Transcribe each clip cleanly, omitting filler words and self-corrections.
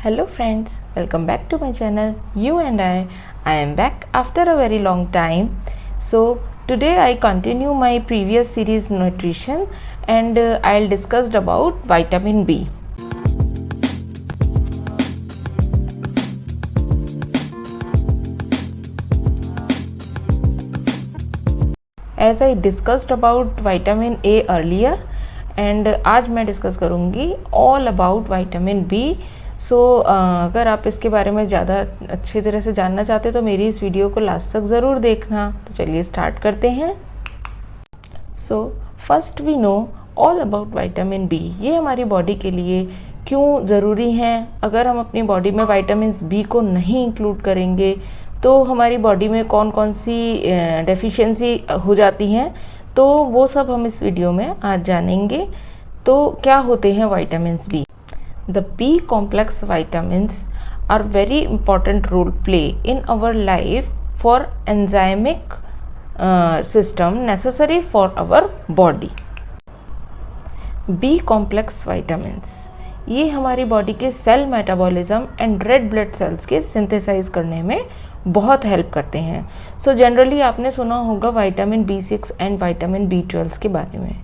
Hello friends, welcome back to my channel. You and I am back after a very long time. So today I continue my previous series nutrition and I'll discuss about vitamin B. As I discussed about vitamin A earlier and आज मैं discuss करूँगी all about vitamin B. अगर आप इसके बारे में ज़्यादा अच्छी तरह से जानना चाहते तो मेरी इस वीडियो को लास्ट तक ज़रूर देखना। तो चलिए स्टार्ट करते हैं। First we know all about vitamin B. ये हमारी बॉडी के लिए क्यों ज़रूरी हैं। अगर हम अपनी बॉडी में विटामिन बी को नहीं इंक्लूड करेंगे तो हमारी बॉडी में कौन कौन सी डेफिशिएंसी हो जाती हैं, तो वो सब हम इस वीडियो में आज जानेंगे। तो क्या होते हैं vitamin B? The B complex vitamins are very important role play in our life for enzymic system necessary for our body. B complex vitamins ये हमारी बॉडी के cell metabolism and red blood cells के synthesise करने में बहुत help करते हैं। Generally आपने सुना होगा vitamin B6 and vitamin B12 के बारे में,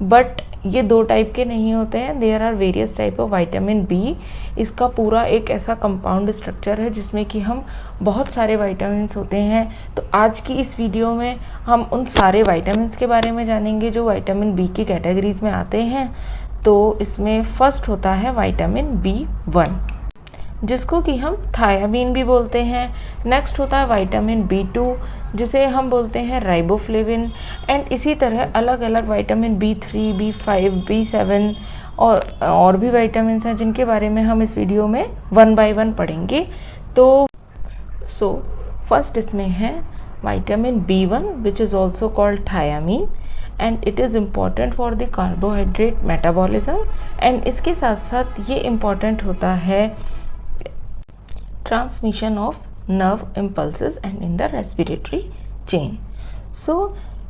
बट ये दो टाइप के नहीं होते हैं। There are various type of vitamin B. इसका पूरा एक ऐसा कंपाउंड स्ट्रक्चर है जिसमें कि हम बहुत सारे विटामिन्स होते हैं। तो आज की इस वीडियो में हम उन सारे विटामिन्स के बारे में जानेंगे जो विटामिन बी की कैटेगरीज में आते हैं। तो इसमें फर्स्ट होता है विटामिन B1 जिसको कि हम थायामीन भी बोलते हैं। नेक्स्ट होता है विटामिन B2 जिसे हम बोलते हैं राइबोफ्लेविन। एंड इसी तरह अलग अलग विटामिन B3, B5, B7 और भी विटामिन्स हैं जिनके बारे में हम इस वीडियो में वन बाय वन पढ़ेंगे। तो फर्स्ट इसमें है vitamin B1 which is also called thiamine and it is important for the carbohydrate metabolism. And इसके साथ साथ ये इम्पॉर्टेंट होता है transmission of nerve impulses and in the respiratory chain.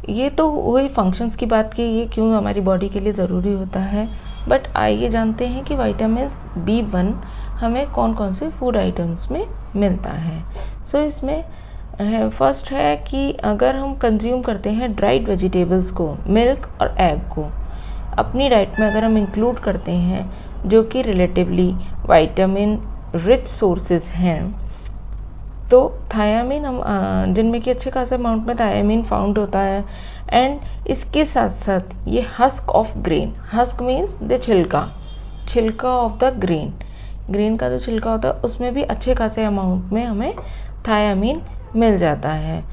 ये तो वही फंक्शंस की बात की, ये क्यों हमारी बॉडी के लिए ज़रूरी होता है। बट आइए जानते हैं कि विटामिन B1 हमें कौन कौन से फूड आइटम्स में मिलता है। इसमें फर्स्ट है कि अगर हम कंज्यूम करते हैं ड्राइड वेजिटेबल्स को, मिल्क और एग को अपनी डाइट में अगर हम इंक्लूड करते हैं जो कि रिलेटिवली विटामिन रिच सोर्सेज हैं, तो थायामीन हम जिनमें कि अच्छे खासे अमाउंट में थायामीन फाउंड होता है। एंड इसके साथ साथ ये husk of grain, husk means the छिलका ऑफ द ग्रेन का जो छिलका होता है उसमें भी अच्छे खासे अमाउंट में हमें थायामीन मिल जाता है।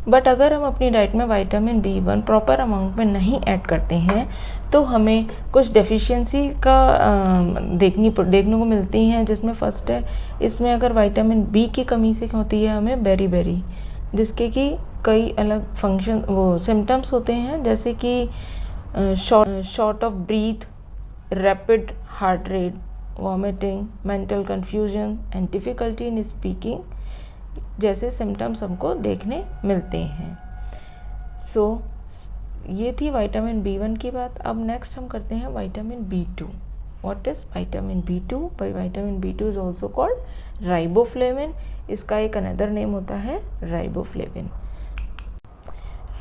बट अगर हम अपनी डाइट में विटामिन B1 प्रॉपर अमाउंट में नहीं ऐड करते हैं तो हमें कुछ डेफिशिएंसी का देखने को मिलती हैं, जिसमें फर्स्ट है इसमें अगर विटामिन B की कमी से होती है हमें बेरी जिसके कि कई अलग फंक्शन सिम्टम्स होते हैं, जैसे कि short of breath, rapid heart rate, vomiting, mental confusion and difficulty in speaking जैसे सिम्टम्स हमको देखने मिलते हैं। ये थी विटामिन B1 की बात। अब नेक्स्ट हम करते हैं vitamin B2। What is vitamin B2? Vitamin B2 is also called riboflavin. इसका एक अनदर नेम होता है riboflavin.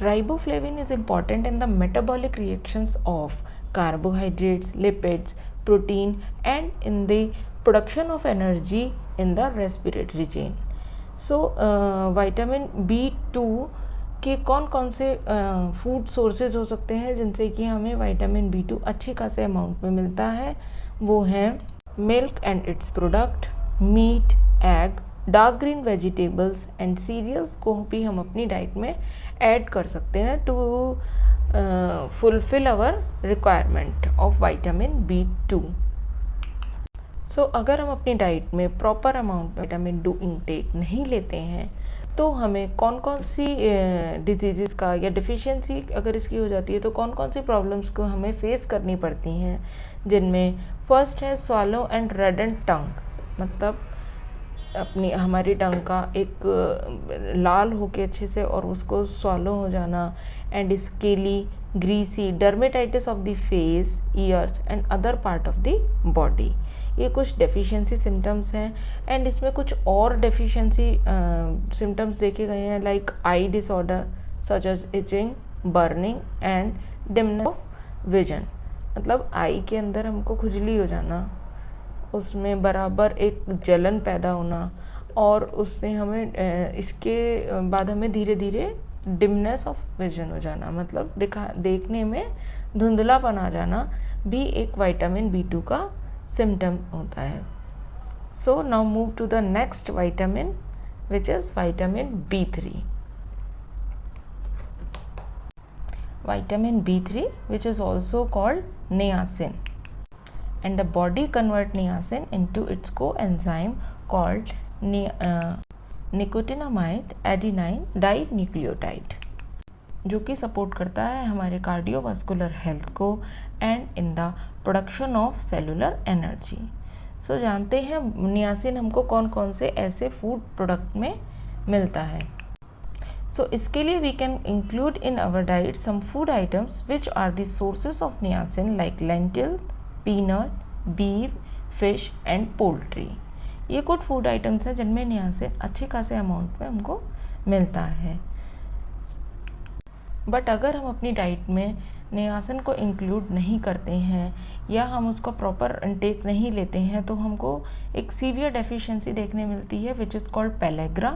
Riboflavin is important in the metabolic reactions of carbohydrates, lipids, protein and in the production of energy in the respiratory chain. Vitamin B2 के कौन कौन से food sources हो सकते हैं जिनसे कि हमें विटामिन B2 अच्छे खासे अमाउंट में मिलता है? वो हैं milk and its product, meat, egg, dark green vegetables and cereals को भी हम अपनी डाइट में ऐड कर सकते हैं to fulfil our requirement of vitamin B2। अगर हम अपनी डाइट में proper amount vitamin D intake नहीं लेते हैं तो हमें कौन कौन सी डिजीज़ का या डिफिशिएंसी अगर इसकी हो जाती है तो कौन कौन सी प्रॉब्लम्स को हमें फेस करनी पड़ती हैं, जिनमें फर्स्ट है स्वॉलो एंड रेडेंट टंग, मतलब हमारी टंग का एक लाल होके अच्छे से और उसको स्वॉलो हो जाना, and scaly, greasy, dermatitis of the face, years and other part of the body. ये कुछ डेफिशिएंसी सिम्टम्स हैं। एंड इसमें कुछ और डेफिशिएंसी सिम्टम्स देखे गए हैं, like eye disorder such as itching, burning and dimness of vision. मतलब आई के अंदर हमको खुजली हो जाना, उसमें बराबर एक जलन पैदा होना, और उससे हमें इसके बाद हमें धीरे धीरे डिमनेस ऑफ विजन हो जाना, मतलब देखने में धुंधलापन आ जाना भी एक विटामिन B2 का सिम्टम होता है। So now move to the next vitamin which is vitamin B3. Vitamin B3 which is also called niacin, and the body convert niacin into its coenzyme called nicotinamide adenine dinucleotide, जो कि support करता है हमारे cardiovascular health को and in the production of cellular energy. So जानते हैं niacin हमको कौन कौन से ऐसे फूड प्रोडक्ट में मिलता है। सो इसके लिए we can include in our diet some food items which are the sources of niacin like lentil, peanut, beef, fish and poultry. ये कुछ फूड आइटम्स हैं जिनमें नियासिन अच्छे खासे अमाउंट में हमको मिलता है। बट अगर हम अपनी डाइट में नियासिन को इंक्लूड नहीं करते हैं या हम उसको प्रॉपर इंटेक नहीं लेते हैं तो हमको एक सीवियर डेफिशिएंसी देखने मिलती है which is called pellagra.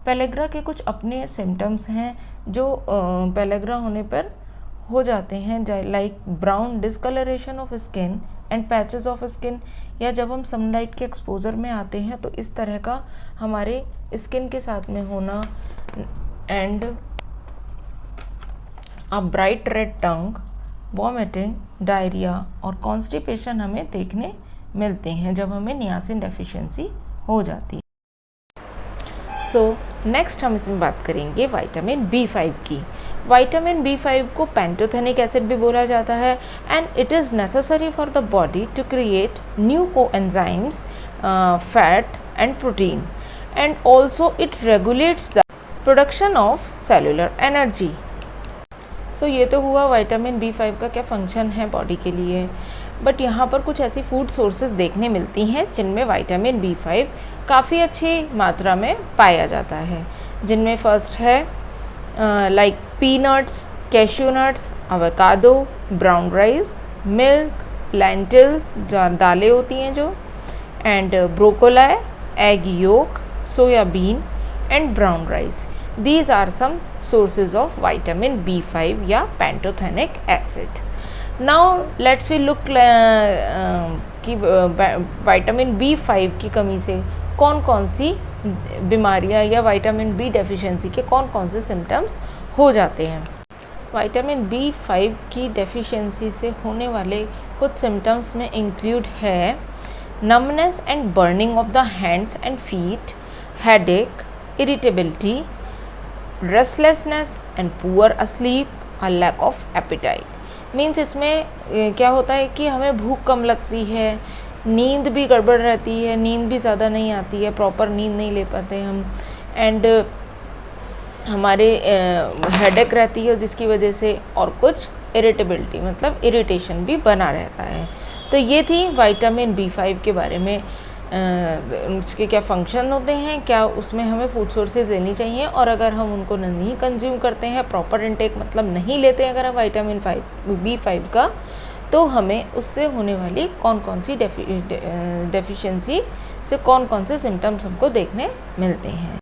Pellagra के कुछ अपने सिम्टम्स हैं जो पेलेग्रा होने पर हो जाते हैं, like brown discolouration of skin and patches of skin, या जब हम सनलाइट के एक्सपोजर में आते हैं तो इस तरह का हमारे स्किन के साथ में होना, and a bright red tongue, vomiting, diarrhoea और कॉन्स्टिपेशन हमें देखने मिलते हैं जब हमें नियासिन डेफिशिएंसी हो जाती है। सो नेक्स्ट हम इसमें बात करेंगे विटामिन B5 की। विटामिन B5 को पैंटोथेनिक एसिड भी बोला जाता है and it is necessary for the body to create new coenzymes, fat and protein, and also it regulates the production of cellular energy. So ये तो हुआ विटामिन B5 का क्या फंक्शन है बॉडी के लिए। बट यहाँ पर कुछ ऐसी फूड सोर्सेज देखने मिलती हैं जिनमें विटामिन B5 काफ़ी अच्छी मात्रा में पाया जाता है, जिनमें फर्स्ट है like peanuts, cashew nuts, avocado, brown rice, milk, lentils, दालें होती हैं जो, and broccoli, egg yolk, soybean and brown rice. These are some sources of vitamin B5 या pantothenic acid. Now let's we look कि vitamin B5 की कमी से कौन कौन सी बीमारियां या विटामिन B डेफिशिएंसी के कौन कौन से सिम्टम्स हो जाते हैं। विटामिन B5 की डेफिशिएंसी से होने वाले कुछ सिम्टम्स में इंक्लूड है numbness and burning of the hands and feet, headache, irritability, restlessness and poor asleep और लैक ऑफ एपिटाइट। मीन्स इसमें क्या होता है कि हमें भूख कम लगती है, नींद भी गड़बड़ रहती है, नींद भी ज़्यादा नहीं आती है, प्रॉपर नींद नहीं ले पाते हम, एंड हमारे हेडेक रहती है जिसकी वजह से, और कुछ इरिटेबिलिटी मतलब इरिटेशन भी बना रहता है। तो ये थी विटामिन B5 के बारे में, उसके क्या फंक्शन होते हैं, क्या उसमें हमें फूड सोर्सेज लेनी चाहिए, और अगर हम उनको नहीं कंज्यूम करते हैं, प्रॉपर इनटेक मतलब नहीं लेते हैं अगर हम विटामिन B5 का, तो हमें उससे होने वाली कौन कौन सी डेफिशिएंसी से कौन कौन से सिम्टम्स हमको देखने मिलते हैं।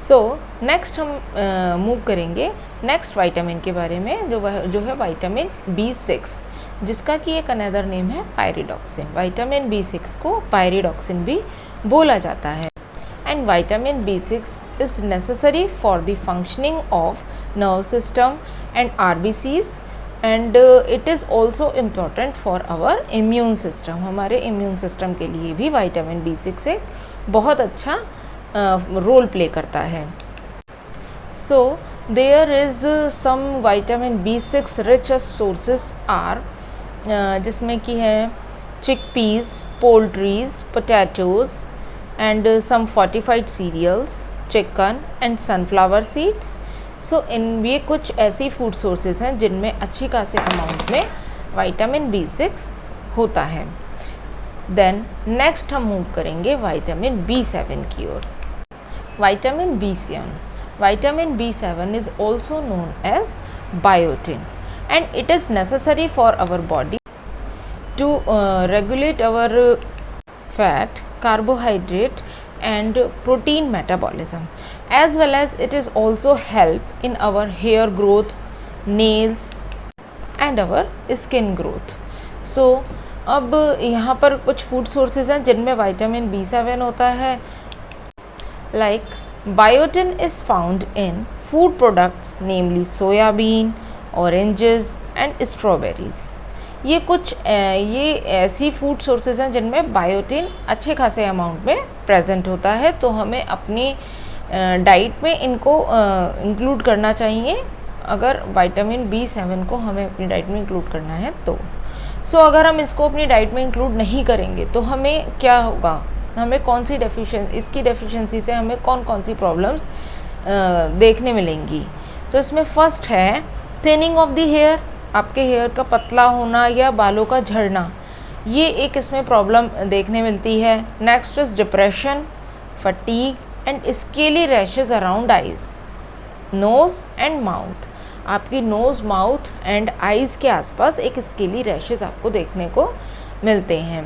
सो नेक्स्ट हम मूव करेंगे नेक्स्ट विटामिन के बारे में जो है विटामिन B6, जिसका कि एक अनदर नेम है पायरिडॉक्सिन। विटामिन B6 को पायरिडॉक्सिन भी बोला जाता है। And vitamin B6 is necessary for the functioning of nerve system and RBCs, and it is also important for our immune system. हमारे इम्यून सिस्टम के लिए भी विटामिन B6 एक बहुत अच्छा रोल प्ले करता है। So there is some vitamin B6 rich sources are, जिसमें कि है chickpeas, poultries, potatoes and some fortified cereals, chicken and sunflower seeds. So इन ये कुछ ऐसी फूड सोर्सेज हैं जिनमें अच्छी खासी अमाउंट में विटामिन B6 होता है। देन नेक्स्ट हम मूव करेंगे विटामिन B7 की ओर। Vitamin B7 is also known as biotin and it is necessary for our body to regulate our fat, carbohydrate and protein metabolism, as well as it is also help in our hair growth, nails and our skin growth. So अब यहाँ पर कुछ food sources हैं जिनमें vitamin B7 होता है। Like biotin is found in food products namely soybean, oranges and strawberries. ये ऐसी फूड सोर्सेज हैं जिनमें बायोटिन अच्छे खासे अमाउंट में प्रेजेंट होता है, तो हमें अपनी डाइट में इनको इंक्लूड करना चाहिए अगर विटामिन B7 को हमें अपनी डाइट में इंक्लूड करना है तो। अगर हम इसको अपनी डाइट में इंक्लूड नहीं करेंगे तो हमें क्या होगा, हमें कौन सी इसकी डेफिशिएंसी से हमें कौन सी प्रॉब्लम्स देखने मिलेंगी। तो इसमें फर्स्ट है थिनिंग ऑफ द हेयर, आपके हेयर का पतला होना या बालों का झड़ना, ये एक इसमें प्रॉब्लम देखने मिलती है। Next is depression, fatigue and scaly rashes around eyes, nose and mouth, आपकी नोज़, माउथ एंड आइज़ के आसपास एक स्केली रैशेज आपको देखने को मिलते हैं।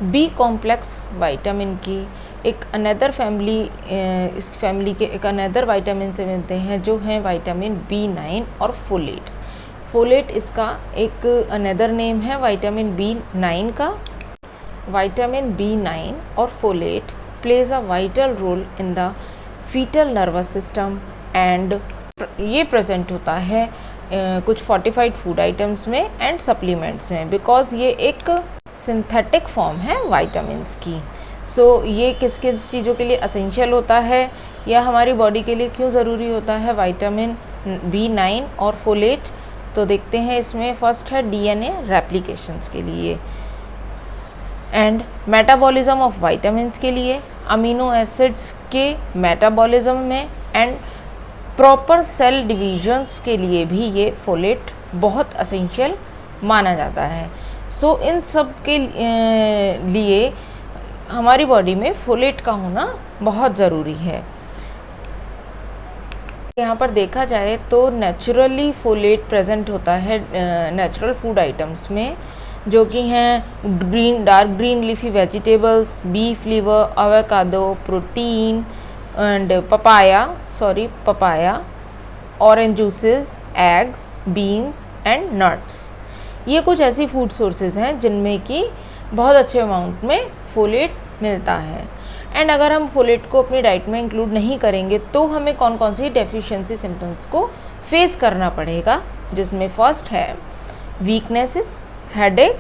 बी कॉम्प्लेक्स विटामिन की एक अनदर फैमिली, इस फैमिली के एक अनदर विटामिन से मिलते हैं जो हैं विटामिन B9 और फोलेट। फोलेट इसका एक अनदर नेम है विटामिन B9 का। विटामिन B9 और folate plays a vital role in the foetal nervous system and ये प्रेजेंट होता है कुछ फोर्टिफाइड फूड आइटम्स में एंड सप्लीमेंट्स में, बिकॉज ये एक सिंथेटिक फॉर्म है विटामिन्स की। ये किस किस चीज़ों के लिए असेंशियल होता है या हमारी बॉडी के लिए क्यों ज़रूरी होता है विटामिन B9 और फोलेट, तो देखते हैं। इसमें फर्स्ट है DNA रेप्लिकेशंस के लिए एंड मेटाबॉलिज्म ऑफ विटामिन्स के लिए, अमीनो एसिड्स के मेटाबॉलिज्म में एंड प्रॉपर सेल डिविजन्स के लिए भी ये फोलेट बहुत असेंशियल माना जाता है। इन सब के लिए हमारी बॉडी में फोलेट का होना बहुत ज़रूरी है। यहाँ पर देखा जाए तो नेचुरली फोलेट प्रेजेंट होता है नेचुरल फूड आइटम्स में, जो कि हैं dark green leafy vegetables, beef liver, avocado, protein and papaya, orange juices, eggs, beans and nuts. ये कुछ ऐसी फूड सोर्सेज हैं जिनमें कि बहुत अच्छे अमाउंट में फोलेट मिलता है। एंड अगर हम फोलेट को अपनी डाइट में इंक्लूड नहीं करेंगे तो हमें कौन सी डेफिशिएंसी सिम्टम्स को फेस करना पड़ेगा, जिसमें फर्स्ट है weaknesses, headache,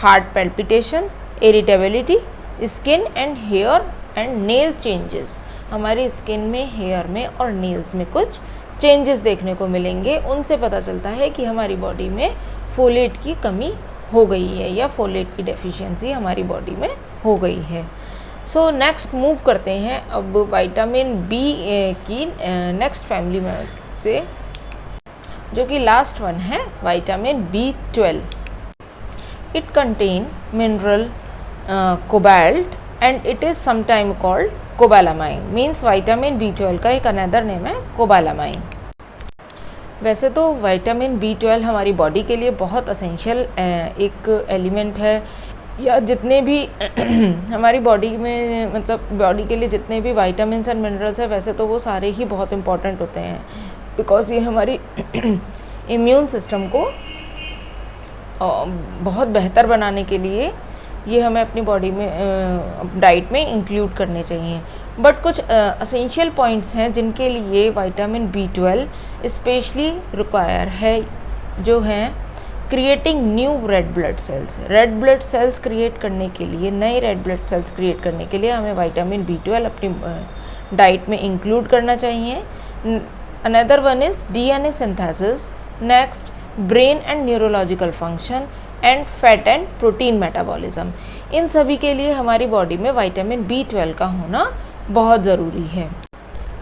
heart palpitation, irritability, skin and hair and nail changes. हमारी स्किन में, हेयर में और नेल्स में कुछ चेंजेस देखने को मिलेंगे, उनसे पता चलता है कि हमारी बॉडी में फोलेट की कमी हो गई है या फोलेट की डेफिशिएंसी हमारी बॉडी में हो गई है। नेक्स्ट मूव करते हैं अब विटामिन B की नेक्स्ट फैमिली में से, जो कि लास्ट वन है vitamin B12। It contain mineral cobalt and it is sometime called cobalamin, means vitamin B12 का एक अनदर नेम है कोबालामाइन। वैसे तो विटामिन B12 हमारी बॉडी के लिए बहुत असेंशियल एक एलिमेंट है, या जितने भी हमारी बॉडी में, मतलब बॉडी के लिए जितने भी विटामिन एंड मिनरल्स हैं, वैसे तो वो सारे ही बहुत इंपॉर्टेंट होते हैं, बिकॉज ये हमारी इम्यून सिस्टम को बहुत बेहतर बनाने के लिए ये हमें अपनी बॉडी में डाइट में इंक्लूड करने चाहिए। बट कुछ असेंशियल पॉइंट्स हैं जिनके लिए विटामिन B12 स्पेशली रिक्वायर है, जो हैं creating new red blood sales. Red blood sales create करने के लिए, नए रेड ब्लड सेल्स क्रिएट करने के लिए हमें विटामिन B12 अपनी डाइट में इंक्लूड करना चाहिए। Another one is DNA synthesis, next brain and neurological function and fat and protein metabolism. इन सभी के लिए हमारी बॉडी में विटामिन B12 का होना बहुत ज़रूरी है।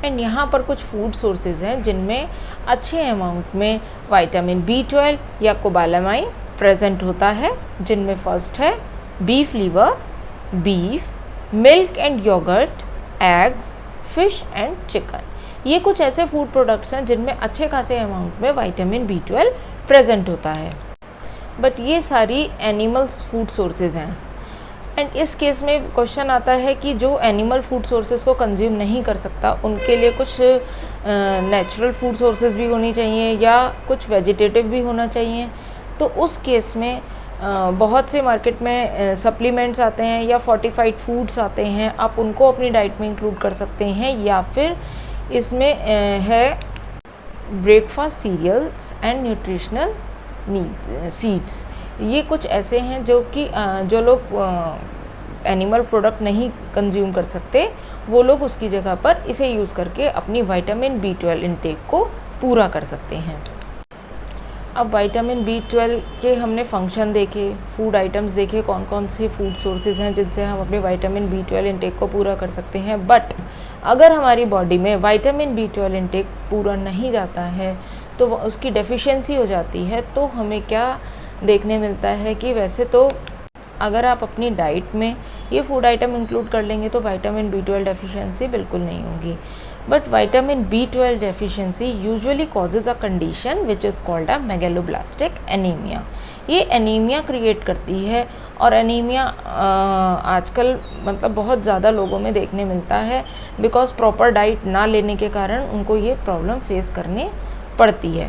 एंड यहाँ पर कुछ फूड सोर्सेज हैं जिनमें अच्छे अमाउंट में विटामिन B12 या कोबालामाइन प्रेजेंट होता है, जिनमें फर्स्ट है beef liver, beef, milk and yoghurt, eggs, fish and chicken. ये कुछ ऐसे फूड प्रोडक्ट्स हैं जिनमें अच्छे खासे अमाउंट में विटामिन B12 प्रेजेंट होता है। बट ये सारी एनिमल्स फूड सोर्सेज हैं, एंड इस केस में क्वेश्चन आता है कि जो एनिमल फूड सोर्सेज को कंज्यूम नहीं कर सकता, उनके लिए कुछ नेचुरल फूड सोर्सेज भी होनी चाहिए या कुछ वेजिटेटिव भी होना चाहिए। तो उस केस में बहुत से मार्केट में सप्लीमेंट्स आते हैं या फोर्टिफाइड फूड्स आते हैं, आप उनको अपनी डाइट में इंक्लूड कर सकते हैं। या फिर इसमें है breakfast cereals and nutritional seeds. ये कुछ ऐसे हैं जो कि जो लोग एनिमल प्रोडक्ट नहीं कंज्यूम कर सकते, वो लोग उसकी जगह पर इसे यूज़ करके अपनी विटामिन B12 इनटेक को पूरा कर सकते हैं। अब विटामिन B12 के हमने फंक्शन देखे, फूड आइटम्स देखे, कौन कौन से फूड सोर्सेज हैं जिनसे हम अपने विटामिन B12 इनटेक को पूरा कर सकते हैं। बट अगर हमारी बॉडी में विटामिन B12 इनटेक पूरा नहीं जाता है, तो उसकी डेफिशिएंसी हो जाती है, तो हमें क्या देखने मिलता है कि वैसे तो अगर आप अपनी डाइट में ये फूड आइटम इंक्लूड कर लेंगे तो विटामिन B12 डेफिशिएंसी बिल्कुल नहीं होगी। But vitamin B12 deficiency usually causes a condition which is called a megaloblastic anaemia. ये एनीमिया क्रिएट करती है, और एनीमिया आजकल मतलब बहुत ज़्यादा लोगों में देखने मिलता है, बिकॉज प्रॉपर डाइट ना लेने के कारण उनको ये प्रॉब्लम फेस करनी पड़ती है।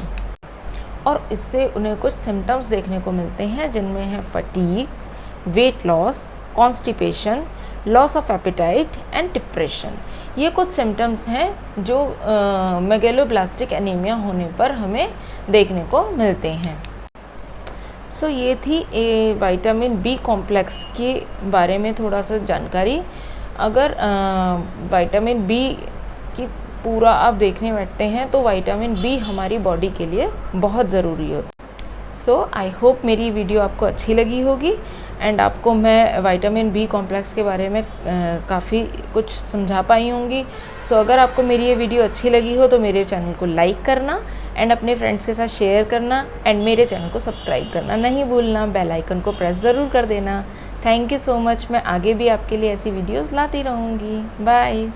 और इससे उन्हें कुछ सिम्टम्स देखने को मिलते हैं, जिनमें है fatigue, weight loss, constipation, loss of appetite and depression. ये कुछ सिम्टम्स हैं जो मेगेलोब्लास्टिक एनीमिया होने पर हमें देखने को मिलते हैं। सो ये थी विटामिन B कॉम्प्लेक्स के बारे में थोड़ा सा जानकारी। अगर विटामिन B की पूरा आप देखने बैठते हैं तो विटामिन B हमारी बॉडी के लिए बहुत ज़रूरी होता है। सो आई होप मेरी वीडियो आपको अच्छी लगी होगी, एंड आपको मैं विटामिन B कॉम्प्लेक्स के बारे में काफ़ी कुछ समझा पाई होंगी। सो अगर आपको मेरी ये वीडियो अच्छी लगी हो तो मेरे चैनल को लाइक करना, एंड अपने फ्रेंड्स के साथ शेयर करना, एंड मेरे चैनल को सब्सक्राइब करना नहीं भूलना। बेल आइकन को प्रेस ज़रूर कर देना। Thank you so much. मैं आगे भी आपके लिए ऐसी वीडियोज़ लाती रहूँगी। बाय।